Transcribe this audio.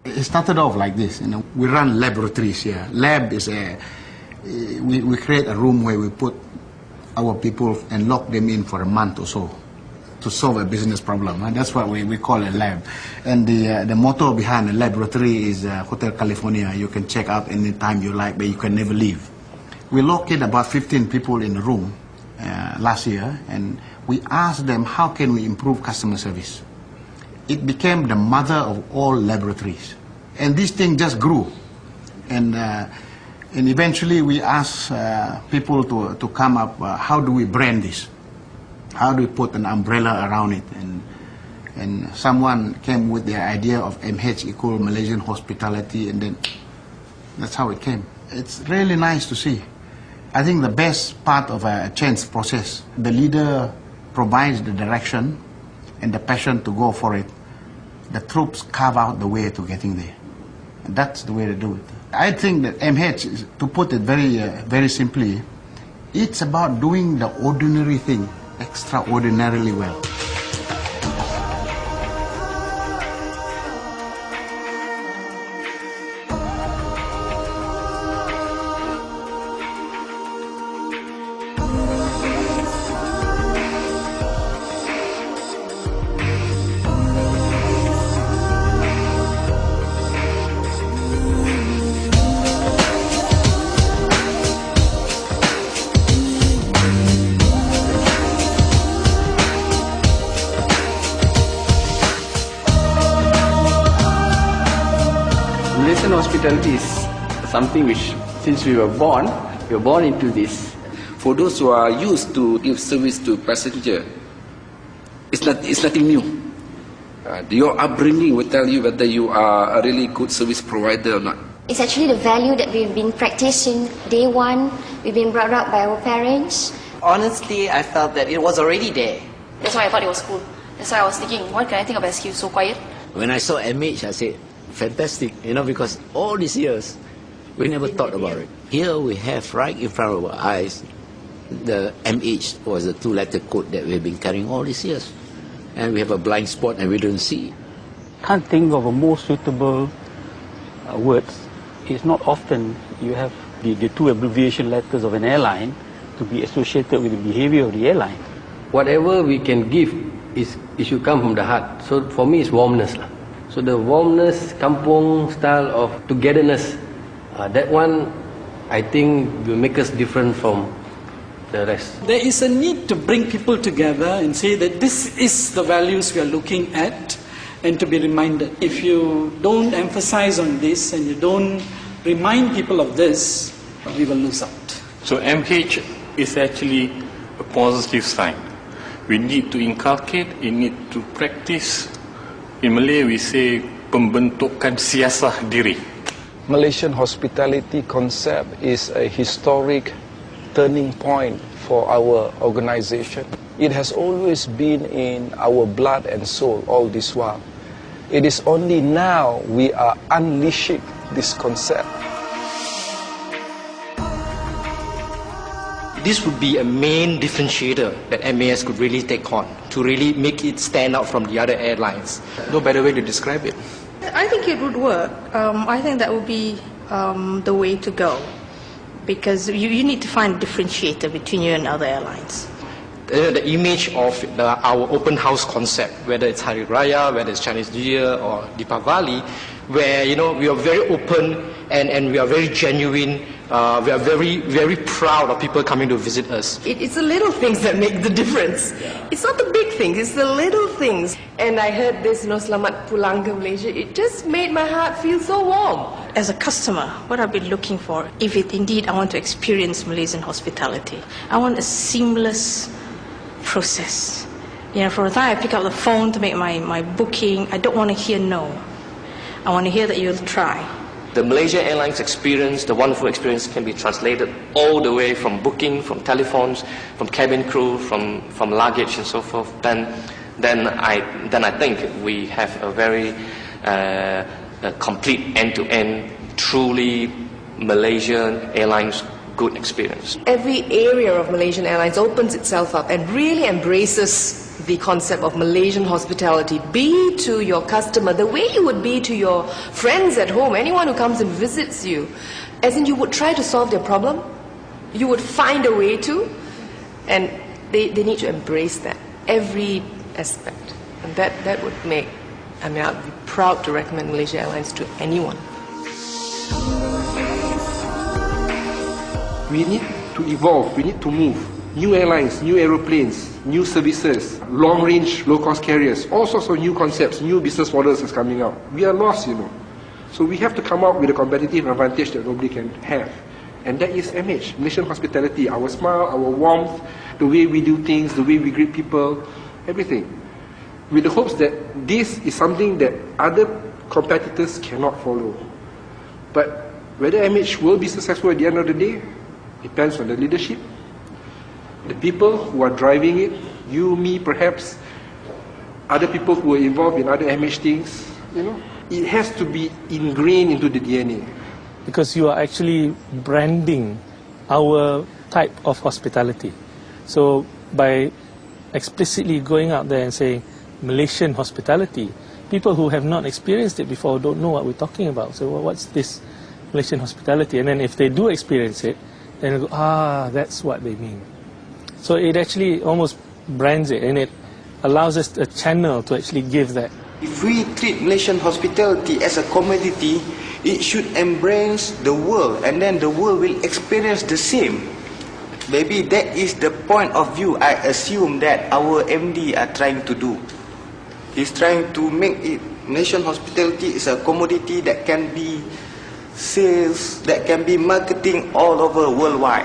It started off like this. We run laboratories here. Lab is we create a room where we put our people and lock them in for a month or so to solve a business problem. And that's what we call a lab. And the motto behind the laboratory is Hotel California. You can check out anytime you like, but you can never leave. We locked in about 15 people in the room last year, and we asked them, how can we improve customer service? It became the mother of all laboratories. And this thing just grew. And eventually we asked people to come up, how do we brand this? How do we put an umbrella around it? And someone came with the idea of MH equal Malaysian hospitality, and then that's how it came. It's really nice to see. I think the best part of a change process, the leader provides the direction and the passion to go for it. The troops carve out the way to getting there. And that's the way to do it. I think that MH, to put it very simply, it's about doing the ordinary thing extraordinarily well. Malaysian hospitality is something which, since we were born into this. For those who are used to give service to passenger, it's nothing new. Your upbringing will tell you whether you are a really good service provider or not. It's actually the value that we've been practicing day one. We've been brought up by our parents. Honestly, I felt that it was already there. That's why I thought it was cool. That's why I was thinking, what can I think of SQ? So quiet. When I saw MH, I said, fantastic, because all these years, we never thought about it. Here we have, right in front of our eyes, the MH was the two-letter code that we've been carrying all these years. And we have a blind spot and we don't see. Can't think of a more suitable words. It's not often you have the two abbreviation letters of an airline to be associated with the behavior of the airline. Whatever we can give, it should come from the heart. So for me, it's warmness. So the warmness, kampung style of togetherness, that one, I think, will make us different from the rest. There is a need to bring people together and say that this is the values we are looking at, and to be reminded. If you don't emphasize on this and you don't remind people of this, we will lose out. So MH is actually a positive sign. We need to inculcate, we need to practice. In Malay we say pembentukan siasah diri. Malaysian hospitality concept is a historic turning point for our organization. It has always been in our blood and soul all this while. It is only now we are unleashing this concept. This would be a main differentiator that MAS could really take on to really make it stand out from the other airlines. No better way to describe it. I think it would work. I think that would be the way to go, because you need to find a differentiator between you and other airlines. The image of our open house concept, whether it's Hari Raya, whether it's Chinese New Year or Deepavali, where we are very open and we are very genuine. We are very, very proud of people coming to visit us. It's the little things that make the difference. It's not the big things, it's the little things. And I heard this, Selamat Pulang ke Malaysia. It just made my heart feel so warm. As a customer, what I've been looking for, if indeed I want to experience Malaysian hospitality, I want a seamless process. From the time I pick up the phone to make my booking, I don't want to hear no. I want to hear that you'll try. The Malaysia Airlines experience, the wonderful experience, can be translated all the way from booking, from telephones, from cabin crew, from luggage and so forth. Then I think we have a very a complete end-to-end, truly Malaysian Airlines good experience. Every area of Malaysian Airlines opens itself up and really embraces the concept of Malaysian hospitality. Be to your customer the way you would be to your friends at home, anyone who comes and visits you. As in, you would try to solve their problem, you would find a way to, and they need to embrace that, every aspect. And that would make, I mean, I'd be proud to recommend Malaysia Airlines to anyone. We need to evolve, we need to move. New airlines, new aeroplanes, new services, long-range, low-cost carriers, all sorts of new concepts, new business models is coming out. We are lost, you know. So we have to come up with a competitive advantage that nobody can have. And that is MH, Malaysian hospitality, our smile, our warmth, the way we do things, the way we greet people, everything. With the hopes that this is something that other competitors cannot follow. But whether MH will be successful at the end of the day depends on the leadership, the people who are driving it, you, me, perhaps, other people who are involved in other MH things, you know. It has to be ingrained into the DNA. Because you are actually branding our type of hospitality. So by explicitly going out there and saying Malaysian hospitality, people who have not experienced it before don't know what we're talking about. So what's this Malaysian hospitality? And then if they do experience it, then they go, that's what they mean. So it actually almost brands it, and it allows us a channel to actually give that. If we treat Malaysian hospitality as a commodity, it should embrace the world, and then the world will experience the same. Maybe that is the point of view I assume that our MD are trying to do. He's trying to make it, Malaysian hospitality is a commodity that can be sales, that can be marketing all over worldwide.